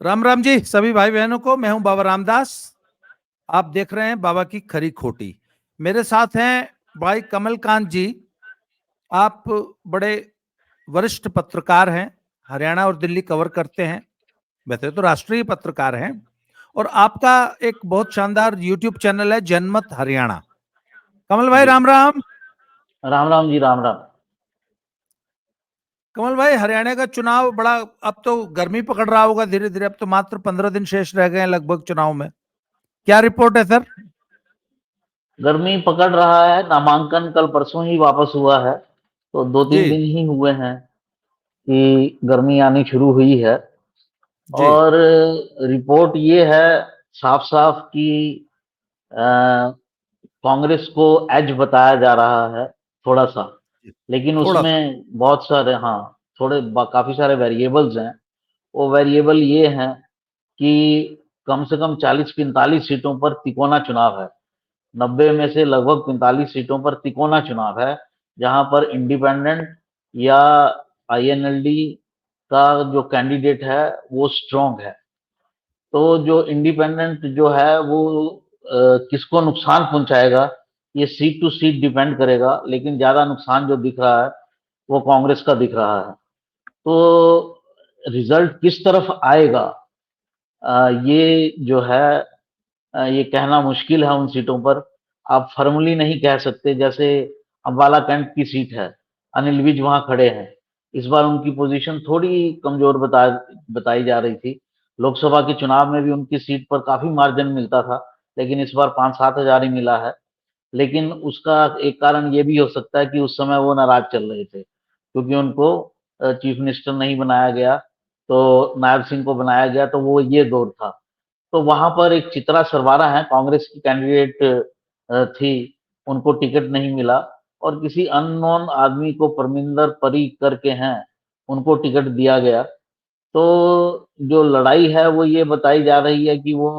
राम राम जी सभी भाई बहनों को। मैं हूं बाबा रामदास। आप देख रहे हैं बाबा की खरी खोटी। मेरे साथ हैं भाई कमलकांत जी। आप बड़े वरिष्ठ पत्रकार हैं, हरियाणा और दिल्ली कवर करते हैं, वैसे तो राष्ट्रीय पत्रकार हैं। और आपका एक बहुत शानदार यूट्यूब चैनल है जनमत हरियाणा। कमल भाई जी। राम राम। राम राम जी, राम राम। कमल भाई, हरियाणा का चुनाव बड़ा, अब तो गर्मी पकड़ रहा होगा धीरे धीरे। अब तो मात्र 15 दिन शेष रह गए हैं लगभग चुनाव में। क्या रिपोर्ट है सर? गर्मी पकड़ रहा है। नामांकन कल परसों ही वापस हुआ है, तो दो जी तीन दिन ही हुए हैं कि गर्मी आनी शुरू हुई है। जी। और रिपोर्ट ये है साफ साफ कि कांग्रेस को एज बताया जा रहा है, थोड़ा सा। लेकिन थोड़ा सा। उसमें बहुत सारे, हाँ, काफी सारे वेरिएबल्स हैं। वो वेरिएबल ये हैं कि कम से कम 40-45 सीटों पर तिकोना चुनाव है। 90 में से लगभग 45 सीटों पर तिकोना चुनाव है, जहां पर इंडिपेंडेंट या आईएनएलडी का जो कैंडिडेट है वो स्ट्रांग है। तो जो इंडिपेंडेंट जो है वो किसको नुकसान पहुंचाएगा, ये सीट टू सीट डिपेंड करेगा। लेकिन ज्यादा नुकसान जो दिख रहा है वो कांग्रेस का दिख रहा है। तो रिजल्ट किस तरफ आएगा, ये जो है, ये कहना मुश्किल है। उन सीटों पर आप फर्मली नहीं कह सकते। जैसे अम्बाला कैंट की सीट है, अनिल विज वहां खड़े हैं। इस बार उनकी पोजीशन थोड़ी कमजोर बताई जा रही थी। लोकसभा के चुनाव में भी उनकी सीट पर काफी मार्जिन मिलता था, लेकिन इस बार 5-7 हजार ही मिला है। लेकिन उसका एक कारण ये भी हो सकता है कि उस समय वो नाराज चल रहे थे, क्योंकि उनको चीफ मिनिस्टर नहीं बनाया गया, तो नायब सिंह को बनाया गया, तो वो ये दौर था। तो वहां पर एक चित्रा सरवारा है, कांग्रेस की कैंडिडेट थी, उनको टिकट नहीं मिला। और किसी अननोन आदमी को, परमिंदर परी करके हैं, उनको टिकट दिया गया। तो जो लड़ाई है वो ये बताई जा रही है कि वो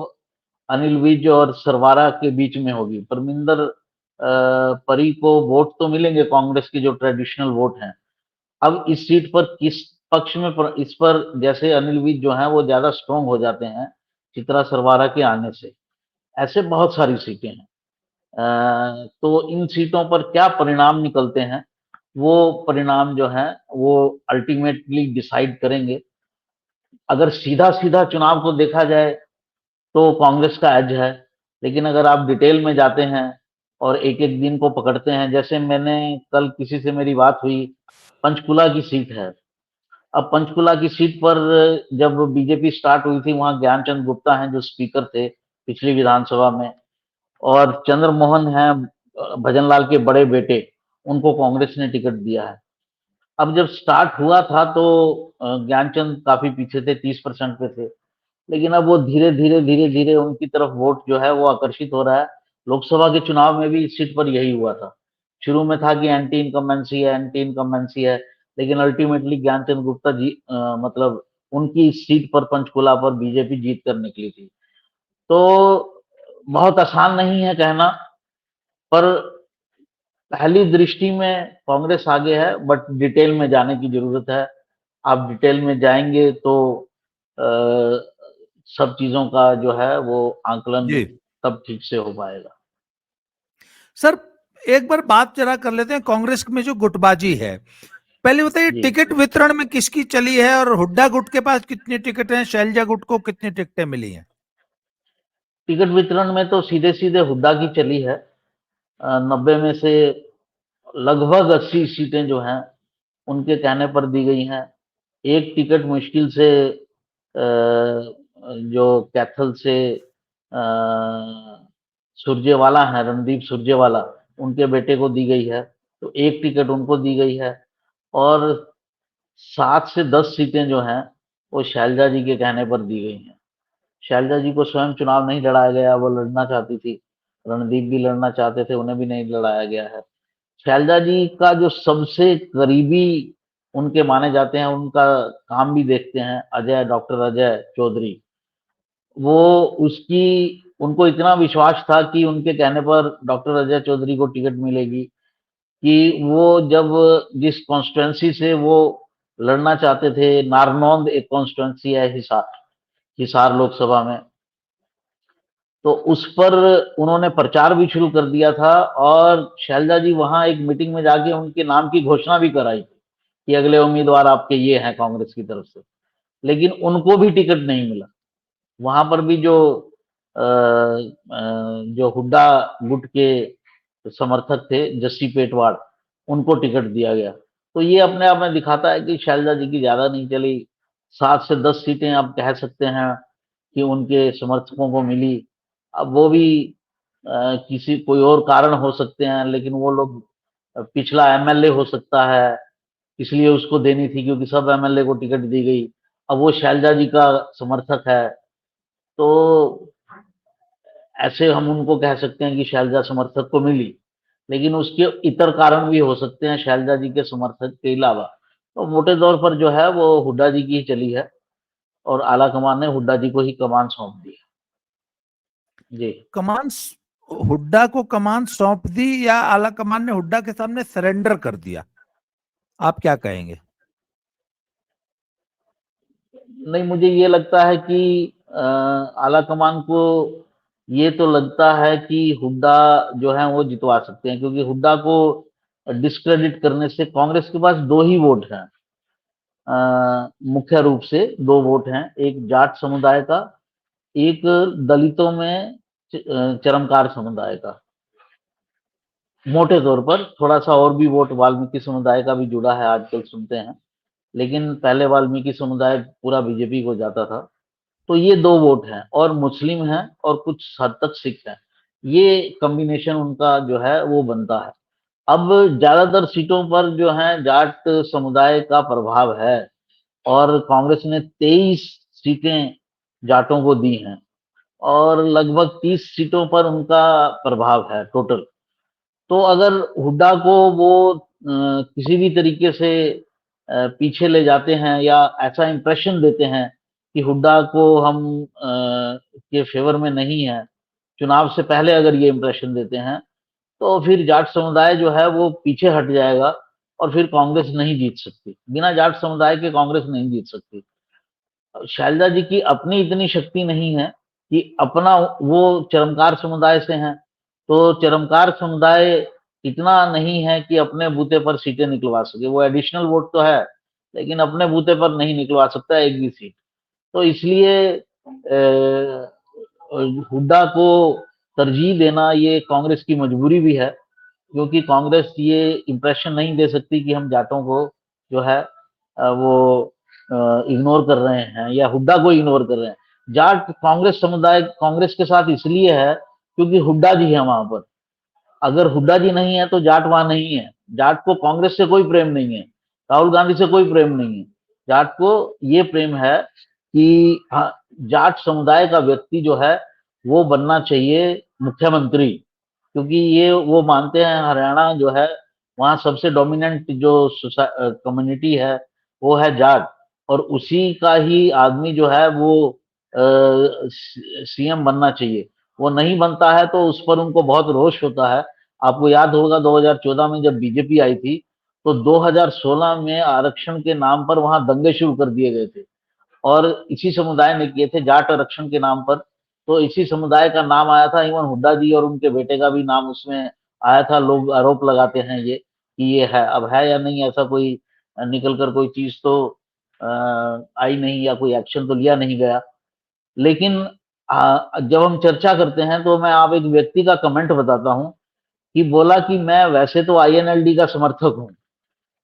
अनिल विज और सरवारा के बीच में होगी। परमिंदर परी को वोट तो मिलेंगे, कांग्रेस के जो ट्रेडिशनल वोट हैं। अब इस सीट पर किस पक्ष में इस पर जैसे अनिल विज जो है वो ज्यादा स्ट्रांग हो जाते हैं चित्रा सरवारा के आने से। ऐसे बहुत सारी सीटें हैं। तो इन सीटों पर क्या परिणाम निकलते हैं, वो परिणाम जो है वो अल्टीमेटली डिसाइड करेंगे। अगर सीधा सीधा चुनाव को देखा जाए तो कांग्रेस का एज है। लेकिन अगर आप डिटेल में जाते हैं और एक एक दिन को पकड़ते हैं, जैसे मैंने कल किसी से मेरी बात हुई, पंचकुला की सीट है। अब पंचकुला की सीट पर जब बीजेपी स्टार्ट हुई थी, वहां ज्ञानचंद गुप्ता हैं जो स्पीकर थे पिछली विधानसभा में, और चंद्रमोहन हैं भजनलाल के बड़े बेटे, उनको कांग्रेस ने टिकट दिया है। अब जब स्टार्ट हुआ था तो ज्ञानचंद काफी पीछे थे, 30% पे थे। लेकिन अब वो धीरे धीरे धीरे धीरे उनकी तरफ वोट जो है वो आकर्षित हो रहा है। लोकसभा के चुनाव में भी इस सीट पर यही हुआ था। शुरू में था कि एंटी इनकम्बेंसी है, एंटी इनकम्बेंसी है। लेकिन अल्टीमेटली ज्ञानचंद गुप्ता जी, मतलब उनकी इस सीट पर, पंचकुला पर, बीजेपी जीत कर निकली थी। तो बहुत आसान नहीं है कहना, पर पहली दृष्टि में कांग्रेस आगे है। बट डिटेल में जाने की जरूरत है। आप डिटेल में जाएंगे तो आ, सब चीजों का जो है वो आंकलन जी तब ठीक से हो पाएगा। सर, एक बार बात जरा कर लेते हैं कांग्रेस में जो गुटबाजी है। पहले बताइए, जी। टिकट वितरण में किसकी चली है और हुड्डा गुट के पास कितनी टिकट हैं, शैलजा गुट को कितनी टिकटें मिली हैं? टिकट वितरण में तो सीधे सीधे हुड्डा की चली है। 90 में से लगभग 80 सीटें जो हैं उनके कहने पर दी गई हैं। एक टिकट मुश्किल से जो कैथल से सुरजेवाला है, रणदीप सुरजेवाला, उनके बेटे को दी गई है। तो एक टिकट उनको दी गई है। और 7 से 10 सीटें जो हैं वो शैलजा जी के कहने पर दी गई हैं। शैलजा जी को स्वयं चुनाव नहीं लड़ाया गया, वो लड़ना चाहती थी। रणदीप भी लड़ना चाहते थे, उन्हें भी नहीं लड़ाया गया है। शैलजा जी का जो सबसे करीबी उनके माने जाते हैं, उनका काम भी देखते हैं, अजय, डॉक्टर अजय चौधरी, वो उसकी उनको इतना विश्वास था कि उनके कहने पर डॉक्टर अजय चौधरी को टिकट मिलेगी, कि वो जब जिस कॉन्स्टिट्युएंसी से वो लड़ना चाहते थे, नारनौंद एक कॉन्स्टिट्युएंसी है हिसार, हिसार लोकसभा में। तो उस पर उन्होंने प्रचार भी शुरू कर दिया था और शैलजा जी वहां एक मीटिंग में जाके उनके नाम की घोषणा भी कराई थी कि अगले उम्मीदवार आपके ये हैं कांग्रेस की तरफ से। लेकिन उनको भी टिकट नहीं मिला। वहां पर भी जो हुड्डा गुट के समर्थक थे, जस्सी पेटवाड़, उनको टिकट दिया गया। तो ये अपने आप में दिखाता है कि शैलजा जी की ज्यादा नहीं चली, 7 से 10 सीटें आप कह सकते हैं कि उनके समर्थकों को मिली। अब वो भी किसी कोई और कारण हो सकते हैं, लेकिन वो लोग पिछला एमएलए हो सकता है, इसलिए उसको देनी थी क्योंकि सब एमएलए को टिकट दी गई। अब वो शैलजा जी का समर्थक है, तो ऐसे हम उनको कह सकते हैं कि शैलजा समर्थक को मिली। लेकिन उसके इतर कारण भी हो सकते हैं शैलजा जी के समर्थक के अलावा। तो मोटे तौर पर जो है वो हुड्डा जी की ही चली है और आला कमान ने हुड्डा जी को ही कमान सौंप दी है। जी। कमान हुड्डा को कमान सौंप दी या आला कमान ने हुड्डा के सामने सरेंडर कर दिया, आप क्या कहेंगे? नहीं, मुझे ये लगता है कि आला कमान को ये तो लगता है कि हुड्डा जो है वो जितवा सकते हैं, क्योंकि हुड्डा को डिस्क्रेडिट करने से कांग्रेस के पास 2 ही वोट हैं। मुख्य रूप से 2 वोट हैं, एक जाट समुदाय का, एक दलितों में चरमकार समुदाय का। मोटे तौर पर थोड़ा सा और भी वोट वाल्मीकि समुदाय का भी जुड़ा है, आजकल सुनते हैं, लेकिन पहले वाल्मीकि समुदाय पूरा बीजेपी को जाता था। तो ये 2 वोट हैं और मुस्लिम हैं और कुछ हद तक सिख हैं। ये कॉम्बिनेशन उनका जो है वो बनता है। अब ज्यादातर सीटों पर जो है जाट समुदाय का प्रभाव है और कांग्रेस ने 23 सीटें जाटों को दी हैं और लगभग 30 सीटों पर उनका प्रभाव है टोटल। तो अगर हुड्डा को वो किसी भी तरीके से पीछे ले जाते हैं या ऐसा इंप्रेशन देते हैं कि हुड्डा को हम के फेवर में नहीं है, चुनाव से पहले अगर ये इंप्रेशन देते हैं, तो फिर जाट समुदाय जो है वो पीछे हट जाएगा और फिर कांग्रेस नहीं जीत सकती। बिना जाट समुदाय के कांग्रेस नहीं जीत सकती। शैलजा जी की अपनी इतनी शक्ति नहीं है कि अपना, वो चरमकार समुदाय से हैं, तो चरमकार समुदाय इतना नहीं है कि अपने बूते पर सीटें निकलवा सके। वो एडिशनल वोट तो है, लेकिन अपने बूते पर नहीं निकलवा सकता एक भी सीट। तो इसलिए हुड्डा को तरजीह देना ये कांग्रेस की मजबूरी भी है, क्योंकि कांग्रेस ये इंप्रेशन नहीं दे सकती कि हम जाटों को जो है वो इग्नोर कर रहे हैं या हुड्डा को इग्नोर कर रहे हैं। जाट कांग्रेस समुदाय कांग्रेस के साथ इसलिए है क्योंकि हुड्डा जी है वहां पर। अगर हुड्डा जी नहीं है तो जाट वहां नहीं है। जाट को कांग्रेस से कोई प्रेम नहीं है, राहुल गांधी से कोई प्रेम नहीं है। जाट को ये प्रेम है कि हाँ, जाट समुदाय का व्यक्ति जो है वो बनना चाहिए मुख्यमंत्री, क्योंकि ये वो मानते हैं हरियाणा जो है वहाँ सबसे डोमिनेंट जो कम्युनिटी है वो है जाट, और उसी का ही आदमी जो है वो सीएम बनना चाहिए। वो नहीं बनता है तो उस पर उनको बहुत रोष होता है। आपको याद होगा 2014 में जब बीजेपी आई थी, तो 2016 में आरक्षण के नाम पर वहां दंगे शुरू कर दिए गए थे और इसी समुदाय ने किए थे, जाट आरक्षण के नाम पर। तो इसी समुदाय का नाम आया था, इवन हुड्डा जी और उनके बेटे का भी नाम उसमें आया था। लोग आरोप लगाते हैं ये कि ये है, अब है या नहीं ऐसा कोई निकल कर कोई चीज तो आई नहीं या कोई एक्शन तो लिया नहीं गया। लेकिन जब हम चर्चा करते हैं तो मैं आप एक व्यक्ति का कमेंट बताता हूँ कि बोला कि मैं वैसे तो आईएनएलडी का समर्थक हूँ,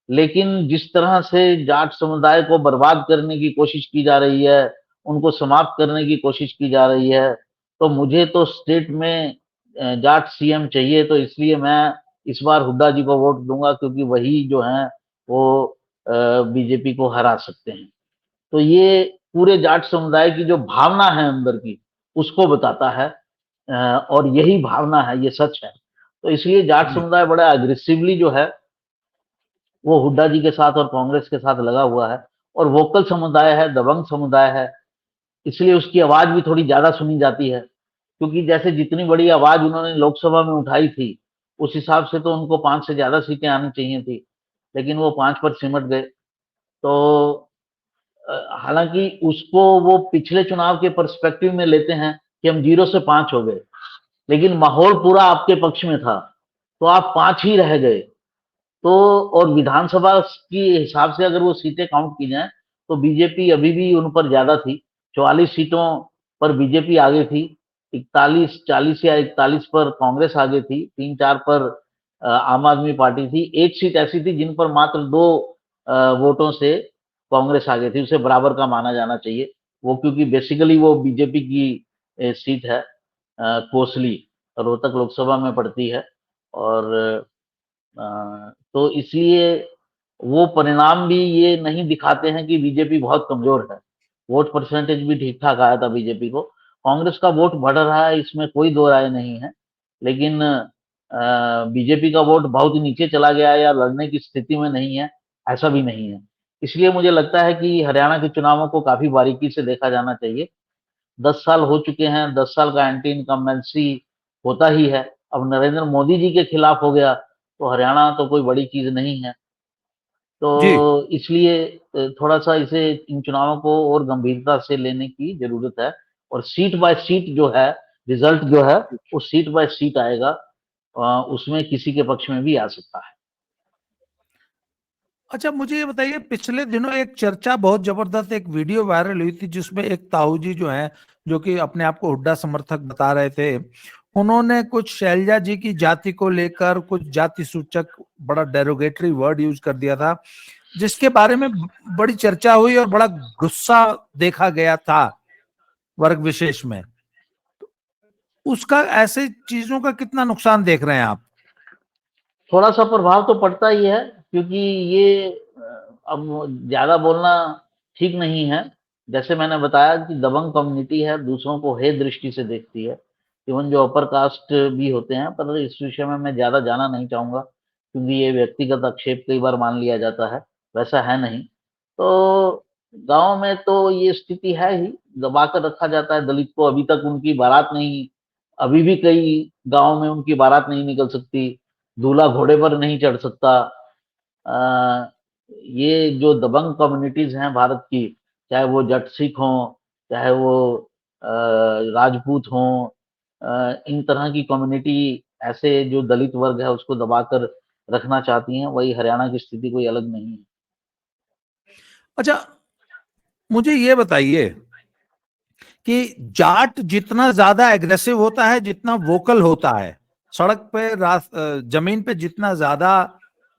लेकिन जिस तरह से जाट समुदाय को बर्बाद करने की कोशिश की जा रही है, उनको समाप्त करने की कोशिश की जा रही है, तो मुझे तो स्टेट में जाट सीएम चाहिए। तो इसलिए मैं इस बार हुड्डा जी को वोट दूंगा, क्योंकि वही जो है वो बीजेपी को हरा सकते हैं। तो ये पूरे जाट समुदाय की जो भावना है अंदर की, उसको बताता है और यही भावना है, ये सच है। तो इसलिए जाट जी। समुदाय बड़ा अग्रेसिवली जो है वो हुड्डा जी के साथ और कांग्रेस के साथ लगा हुआ है। और वोकल समुदाय है, दबंग समुदाय है, इसलिए उसकी आवाज भी थोड़ी ज्यादा सुनी जाती है, क्योंकि जैसे जितनी बड़ी आवाज उन्होंने लोकसभा में उठाई थी, उस हिसाब से तो उनको 5 से ज्यादा सीटें आनी चाहिए थी, लेकिन वो 5 पर सिमट गए। तो हालांकि उसको वो पिछले चुनाव के पर्सपेक्टिव में लेते हैं कि हम 0 से 5 हो गए, लेकिन माहौल पूरा आपके पक्ष में था, तो आप 5 ही रह गए। तो और विधानसभा की हिसाब से अगर वो सीटें काउंट की जाए तो बीजेपी अभी भी उन पर ज्यादा थी। 44 सीटों पर बीजेपी आगे थी, 41 40 या 41 पर कांग्रेस आगे थी, 3-4 पर आम आदमी पार्टी थी। एक सीट ऐसी थी जिन पर मात्र 2 वोटों से कांग्रेस आगे थी, उसे बराबर का माना जाना चाहिए। वो क्योंकि बेसिकली वो बीजेपी की सीट है, कोसली, रोहतक लोकसभा में पड़ती है। और तो इसलिए वो परिणाम भी ये नहीं दिखाते हैं कि बीजेपी बहुत कमजोर है। वोट परसेंटेज भी ठीक ठाक आया था बीजेपी को। कांग्रेस का वोट बढ़ रहा है, इसमें कोई दो राय नहीं है, लेकिन बीजेपी का वोट बहुत नीचे चला गया है या लड़ने की स्थिति में नहीं है, ऐसा भी नहीं है। इसलिए मुझे लगता है कि हरियाणा के चुनावों को काफी बारीकी से देखा जाना चाहिए। 10 साल हो चुके हैं, 10 साल का एंटी इनकम्बेंसी होता ही है। अब नरेंद्र मोदी जी के खिलाफ हो गया तो हरियाणा तो कोई बड़ी चीज नहीं है। जी। तो इसलिए थोड़ा सा इसे, इन चुनावों को और गंभीरता से लेने की जरूरत है। और सीट बाय सीट जो है, रिजल्ट जो है वो सीट बाय सीट आएगा, उसमें किसी के पक्ष में भी आ सकता है। अच्छा, मुझे ये बताइए, पिछले दिनों एक चर्चा बहुत जबरदस्त, एक वीडियो वायरल हुई थी जिसमें एक ताऊ जी जो हैं, जो कि अपने आप को हुड्डा समर्थक बता रहे थे, उन्होंने कुछ शैलजा जी की जाति को लेकर कुछ जाति सूचक बड़ा डेरोगेटरी वर्ड यूज कर दिया था, जिसके बारे में बड़ी चर्चा हुई और बड़ा गुस्सा देखा गया था वर्ग विशेष में। उसका, ऐसे चीजों का कितना नुकसान देख रहे हैं आप? थोड़ा सा प्रभाव तो पड़ता ही है, क्योंकि ये अब ज्यादा बोलना ठीक नहीं है। जैसे मैंने बताया कि दबंग कम्युनिटी है, दूसरों को हे दृष्टि से देखती है, इवन जो अपर कास्ट भी होते हैं। पर इस विषय में मैं ज्यादा जाना नहीं चाहूंगा, क्योंकि ये व्यक्तिगत आक्षेप कई बार मान लिया जाता है, वैसा है नहीं। तो गांव में तो ये स्थिति है ही, दबा कर रखा जाता है दलित को। अभी तक उनकी बारात नहीं, अभी भी कई गांव में उनकी बारात नहीं निकल सकती, दूल्हा घोड़े पर नहीं चढ़ सकता। अ, ये जो दबंग कम्युनिटीज हैं भारत की, चाहे वो जट सिख हों, चाहे वो राजपूत हों, इन तरह की कम्युनिटी, ऐसे जो दलित वर्ग है उसको दबाकर रखना चाहती हैं। वही हरियाणा की स्थिति कोई अलग नहीं है। अच्छा, मुझे ये बताइए कि जाट जितना ज्यादा एग्रेसिव होता है, जितना वोकल होता है, सड़क पे जमीन पे जितना ज्यादा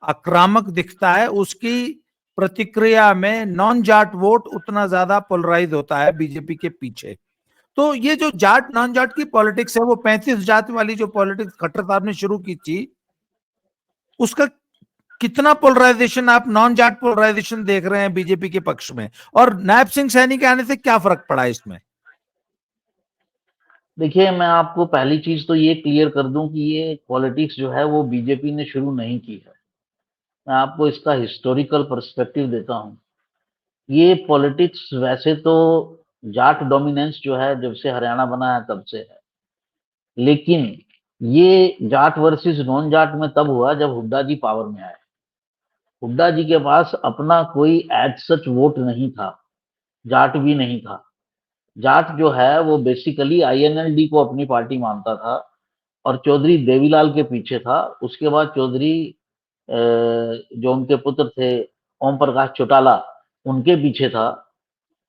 आक्रामक दिखता है, उसकी प्रतिक्रिया में नॉन जाट वोट उतना ज्यादा पोलराइज होता है बीजेपी के पीछे। तो ये जो जाट नॉन जाट की पॉलिटिक्स है, वो 35 जात वाली जो पॉलिटिक्स खट्टर साहब ने शुरू की थी, उसका कितना पोलराइजेशन, आप नॉन जाट पोलराइजेशन देख रहे हैं बीजेपी के पक्ष में? और नायब सिंह सैनी के आने से क्या फर्क पड़ा इसमें? देखिए, मैं आपको पहली चीज तो ये क्लियर कर दूं कि ये पॉलिटिक्स जो है वो बीजेपी ने शुरू नहीं की है। मैं आपको इसका हिस्टोरिकल पर्सपेक्टिव देता हूं। ये पॉलिटिक्स वैसे तो जाट डोमिनेंस जो है जब से हरियाणा बना है तब से है, लेकिन ये जाट वर्सेस नॉन जाट में तब हुआ जब हुड्डा जी पावर में आए। हुड्डा जी के पास अपना कोई एज सच वोट नहीं था, जाट भी नहीं था। जाट जो है वो बेसिकली आईएनएलडी को अपनी पार्टी मानता था और चौधरी देवीलाल के पीछे था। उसके बाद चौधरी जो उनके पुत्र थे ओम प्रकाश चौटाला, उनके पीछे था।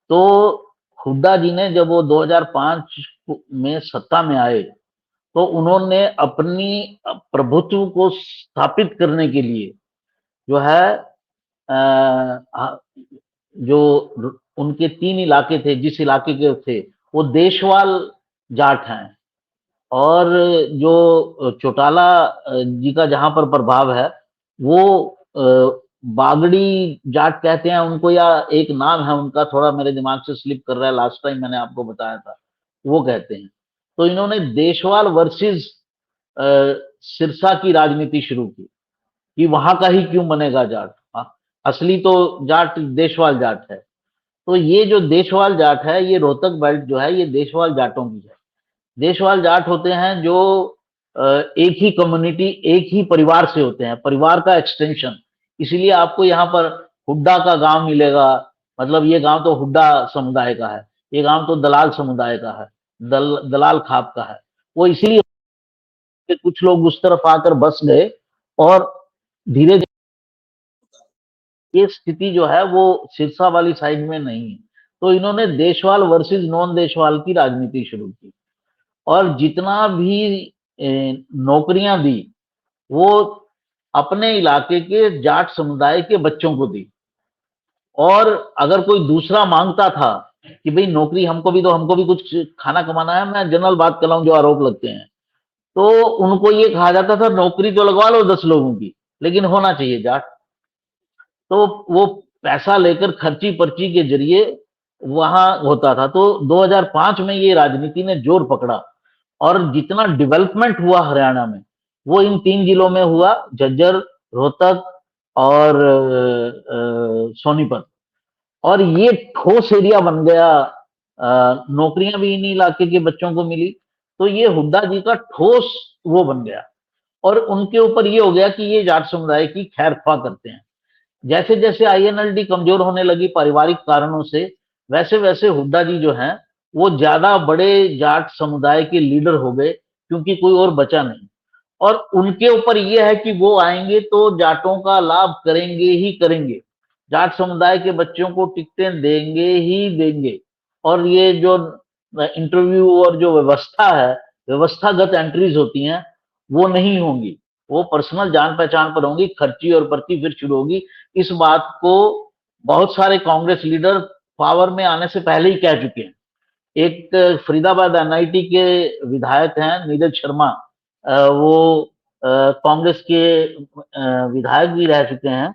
तो हुड्डा जी ने जब वो 2005 में सत्ता में आए, तो उन्होंने अपनी प्रभुत्व को स्थापित करने के लिए जो है, जो उनके 3 इलाके थे, जिस इलाके के थे वो देशवाल जाट हैं। और जो चौटाला जी का जहां पर प्रभाव है, वो बागड़ी जाट कहते हैं उनको, या एक नाम है उनका, थोड़ा मेरे दिमाग से स्लिप कर रहा है, लास्ट टाइम मैंने आपको बताया था, वो कहते हैं। तो इन्होंने देशवाल वर्सेस सिरसा की राजनीति शुरू की कि वहां का ही क्यों बनेगा जाट। हाँ, असली तो जाट देशवाल जाट है। तो ये जो देशवाल जाट है, ये रोहतक बेल्ट जो है ये देशवाल जाटों की है। देशवाल जाट होते हैं जो एक ही कम्युनिटी, एक ही परिवार से होते हैं, परिवार का एक्सटेंशन। इसीलिए आपको यहाँ पर हुड्डा का गांव मिलेगा, मतलब ये गांव तो हुड्डा समुदाय का है, ये गांव तो दलाल समुदाय का है, दलाल खाप का है। वो इसीलिए कि कुछ लोग उस तरफ आकर बस गए और धीरे धीरे ये स्थिति जो है वो सिरसा वाली साइड में नहीं है। तो इन्होंने देशवाल वर्सेस नॉन देशवाल की राजनीति शुरू की और जितना भी नौकरियां दी वो अपने इलाके के जाट समुदाय के बच्चों को दी। और अगर कोई दूसरा मांगता था कि भाई नौकरी हमको भी दो, हमको भी कुछ खाना कमाना है, मैं जनरल बात कर रहा हूं जो आरोप लगते हैं, तो उनको ये कहा जाता था नौकरी तो लगवा लो 10 लोगों की, लेकिन होना चाहिए जाट। तो वो पैसा लेकर खर्ची पर्ची के जरिए वहां होता था। तो 2005 में ये राजनीति ने जोर पकड़ा और जितना डेवलपमेंट हुआ हरियाणा में वो इन 3 जिलों में हुआ, झज्जर, रोहतक और सोनीपत। और ये ठोस एरिया बन गया, नौकरियां भी इन्हीं इलाके के बच्चों को मिली। तो ये हुड्डा जी का ठोस वो बन गया और उनके ऊपर ये हो गया कि ये जाट समुदाय की खैर ख्वाह करते हैं। जैसे जैसे आईएनएलडी कमजोर होने लगी पारिवारिक कारणों से, वैसे वैसे हुड्डा जी जो हैं वो ज्यादा बड़े जाट समुदाय के लीडर हो गए क्योंकि कोई और बचा नहीं। और उनके ऊपर यह है कि वो आएंगे तो जाटों का लाभ करेंगे ही करेंगे, जाट समुदाय के बच्चों को टिकटें देंगे ही देंगे। और ये जो इंटरव्यू और जो व्यवस्था है, व्यवस्थागत एंट्रीज होती हैं, वो नहीं होंगी, वो पर्सनल जान पहचान पर होंगी, खर्ची और पर्ची फिर शुरू होगी। इस बात को बहुत सारे कांग्रेस लीडर पावर में आने से पहले ही कह चुके हैं। एक फरीदाबाद एनआईटी के विधायक हैं नीरज शर्मा, वो कांग्रेस के विधायक भी रह चुके हैं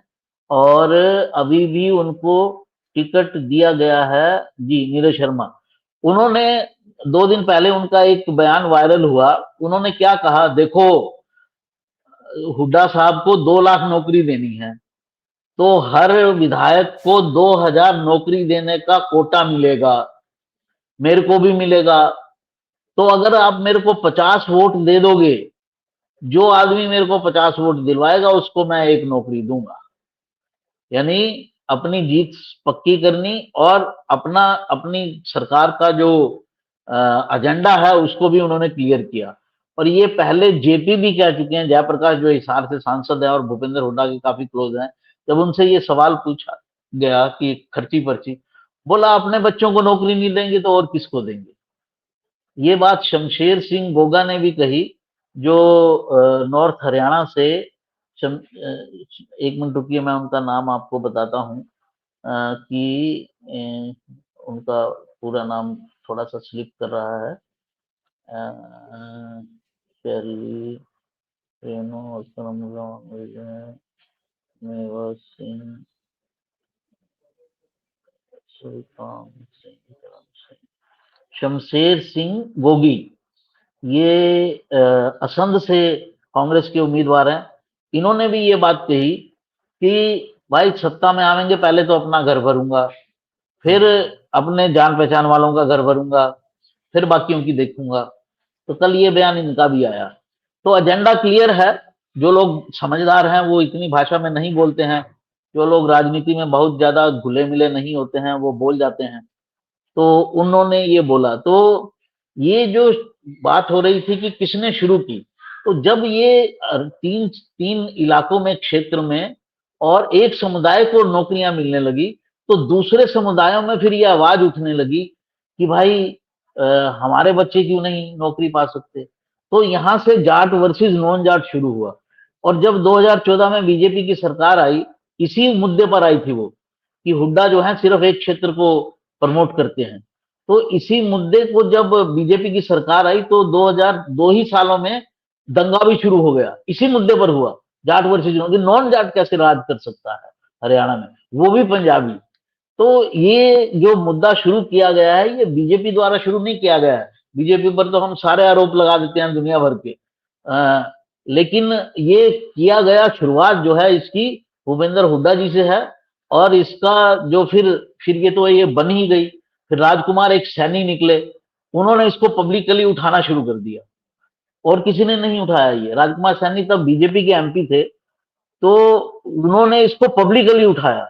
और अभी भी उनको टिकट दिया गया है। जी, नीरज शर्मा, उन्होंने 2 दिन पहले उनका एक बयान वायरल हुआ। उन्होंने क्या कहा, देखो हुड्डा साहब को 2 लाख नौकरी देनी है तो हर विधायक को 2000 नौकरी देने का कोटा मिलेगा, मेरे को भी मिलेगा। तो अगर आप मेरे को 50 वोट दे दोगे, जो आदमी मेरे को 50 वोट दिलवाएगा उसको मैं एक नौकरी दूंगा। यानी अपनी जीत पक्की करनी और अपना अपनी सरकार का जो एजेंडा है उसको भी उन्होंने क्लियर किया। और ये पहले जेपी भी कह चुके हैं, जयप्रकाश जो हिसार से सांसद है और भूपेंद्र हुड्डा के काफी क्लोज हैं, जब उनसे ये सवाल पूछा गया कि खर्ची पर्ची, बोला अपने बच्चों को नौकरी नहीं देंगे तो और किसको देंगे। ये बात शमशेर सिंह गोगा ने भी कही, जो नॉर्थ हरियाणा से एक मिनट रुकिए, मैं उनका नाम आपको बताता हूँ कि उनका पूरा नाम थोड़ा सा स्लिप कर रहा है। शैली रेणु मेवा सिंह शमशेर सिंह गोगी, ये असंध से कांग्रेस के उम्मीदवार हैं। इन्होंने भी ये बात कही कि भाई सत्ता में आवेंगे पहले तो अपना घर भरूंगा, फिर अपने जान पहचान वालों का घर भरूंगा, फिर बाकियों की देखूंगा। तो कल ये बयान इनका भी आया। तो एजेंडा क्लियर है। जो लोग समझदार हैं वो इतनी भाषा में नहीं बोलते हैं, जो लोग राजनीति में बहुत ज्यादा घुले मिले नहीं होते हैं वो बोल जाते हैं। तो उन्होंने ये बोला। तो ये जो बात हो रही थी कि किसने शुरू की, तो जब ये तीन तीन इलाकों में, क्षेत्र में और एक समुदाय को नौकरियां मिलने लगी, तो दूसरे समुदायों में फिर ये आवाज उठने लगी कि भाई हमारे बच्चे क्यों नहीं नौकरी पा सकते। तो यहां से जाट वर्सेस नॉन जाट शुरू हुआ। और जब 2014 में बीजेपी की सरकार आई, इसी मुद्दे पर आई थी वो, कि हुड्डा जो है सिर्फ एक क्षेत्र को प्रमोट करते हैं। तो इसी मुद्दे को जब बीजेपी की सरकार आई तो 2002 ही सालों में दंगा भी शुरू हो गया, इसी मुद्दे पर हुआ, जाट वर्सेज नॉन जाट कैसे राज कर सकता है हरियाणा में, वो भी पंजाबी। तो ये जो मुद्दा शुरू किया गया है ये बीजेपी द्वारा शुरू नहीं किया गया है। बीजेपी पर तो हम सारे आरोप लगा देते हैं दुनिया भर के, लेकिन ये किया गया शुरुआत जो है इसकी भूपेंद्र हुड्डा जी से है। और इसका जो फिर ये तो ये बन ही गई। फिर राजकुमार एक सैनी निकले, उन्होंने इसको पब्लिकली उठाना शुरू कर दिया और किसी ने नहीं उठाया। ये राजकुमार सैनी तब बीजेपी के एमपी थे, तो उन्होंने इसको पब्लिकली उठाया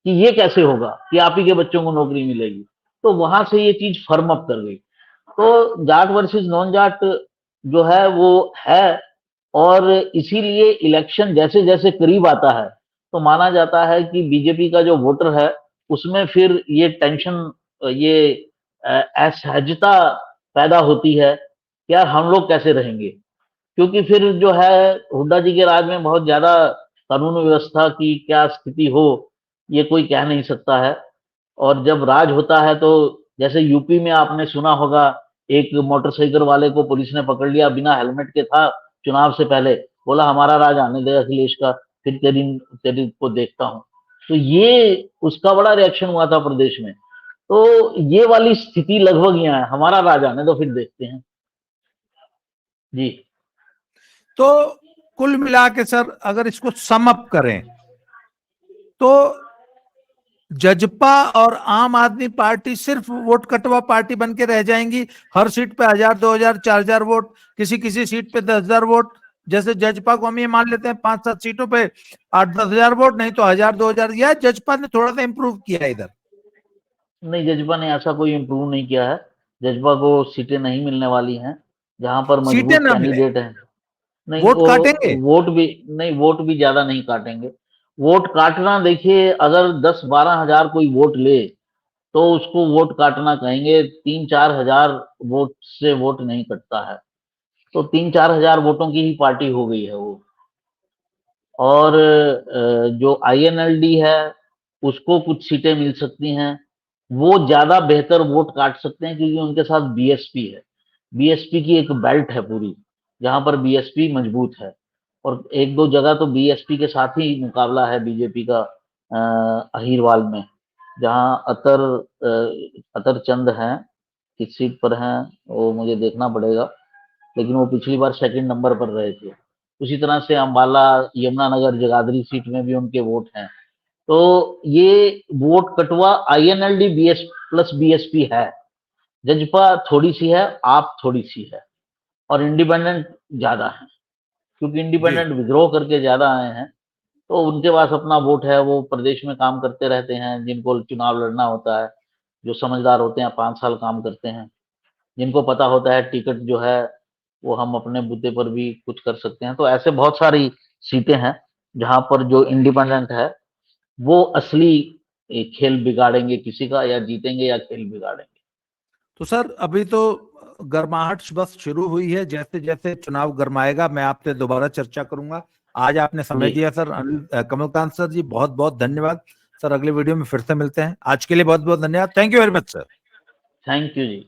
कि ये कैसे होगा कि आप ही के बच्चों को नौकरी मिलेगी। तो वहां से ये चीज फर्म अप कर गई। तो जाट वर्सेस नॉन जाट जो है वो है, और इसीलिए इलेक्शन जैसे जैसे करीब आता है तो माना जाता है कि बीजेपी का जो वोटर है उसमें फिर ये टेंशन, ये असहजता पैदा होती है कि यार हम लोग कैसे रहेंगे, क्योंकि फिर जो है हुड्डा जी के राज में बहुत ज्यादा कानून व्यवस्था की क्या स्थिति हो ये कोई कह नहीं सकता है। और जब राज होता है तो जैसे यूपी में आपने सुना होगा, एक मोटरसाइकिल वाले को पुलिस ने पकड़ लिया, बिना हेलमेट के था चुनाव से पहले, बोला हमारा राज आने दे अखिलेश का, फिर तेरी तेरी को देखता हूं। तो ये उसका बड़ा रिएक्शन हुआ था प्रदेश में। तो ये वाली स्थिति लगभग यहाँ है, हमारा राज आने दो फिर देखते हैं। जी। तो कुल मिला के सर अगर इसको सम अप करें तो जजपा और आम आदमी पार्टी सिर्फ वोट कटवा पार्टी बन के रह जाएंगी, हर सीट पे 1000 2000 4000 वोट, किसी किसी सीट पे 10,000 वोट। जैसे जजपा को हम ये मान लेते हैं 5-7 सीटों पे 8-10 हजार वोट, नहीं तो 1000 2000, या जजपा ने थोड़ा सा इंप्रूव किया इधर? नहीं, जजपा ने ऐसा कोई इम्प्रूव नहीं किया है। जजपा को सीटें नहीं मिलने वाली हैं जहां पर सीटें मजबूत ना मिले, कैंडिडेट हैं। नहीं, वोट वो काटेंगे। वोट भी नहीं, वोट भी ज्यादा नहीं काटेंगे। वोट काटना देखिए, अगर 10-12 हजार कोई वोट ले तो उसको वोट काटना कहेंगे। 3-4 हजार वोट से वोट नहीं कटता है। तो 3-4 हजार वोटों की ही पार्टी हो गई है वो। और जो आईएनएलडी है उसको कुछ सीटें मिल सकती हैं। वो ज्यादा बेहतर वोट काट सकते हैं क्योंकि उनके साथ बीएसपी है। बीएसपी की एक बेल्ट है पूरी, जहां पर बीएसपी मजबूत है। और एक दो जगह तो बीएसपी के साथ ही मुकाबला है बीजेपी का, अहीरवाल में, जहां अतर चंद हैं, किस सीट पर हैं वो मुझे देखना पड़ेगा, लेकिन वो पिछली बार सेकंड नंबर पर रहे थे। उसी तरह से अंबाला, यमुनानगर, जगाधरी सीट में भी उनके वोट हैं। तो ये वोट कटवा आईएनएलडी बीएस प्लस बीएसपी है। जजपा थोड़ी सी है, आप थोड़ी सी है, और इंडिपेंडेंट ज्यादा है, क्योंकि जी। इंडिपेंडेंट विद्रोह करके ज्यादा आए हैं। तो उनके पास अपना वोट है, वो प्रदेश में काम करते रहते हैं, जिनको चुनाव लड़ना होता है, जो समझदार होते हैं 5 साल काम करते हैं, जिनको पता होता है टिकट जो है वो हम अपने बूते पर भी कुछ कर सकते हैं। तो ऐसे बहुत सारी सीटें हैं जहां पर जो इंडिपेंडेंट है वो असली खेल बिगाड़ेंगे किसी का, या जीतेंगे या खेल बिगाड़ेंगे। तो सर अभी तो गर्माहट बस शुरू हुई है, जैसे जैसे चुनाव गर्माएगा मैं आपसे दोबारा चर्चा करूंगा। आज आपने जी। समय दिया सर, कमलकांत सर जी, बहुत बहुत धन्यवाद। सर अगले वीडियो में फिर से मिलते हैं, आज के लिए बहुत बहुत धन्यवाद। Thank you very much sir. Thank you ji.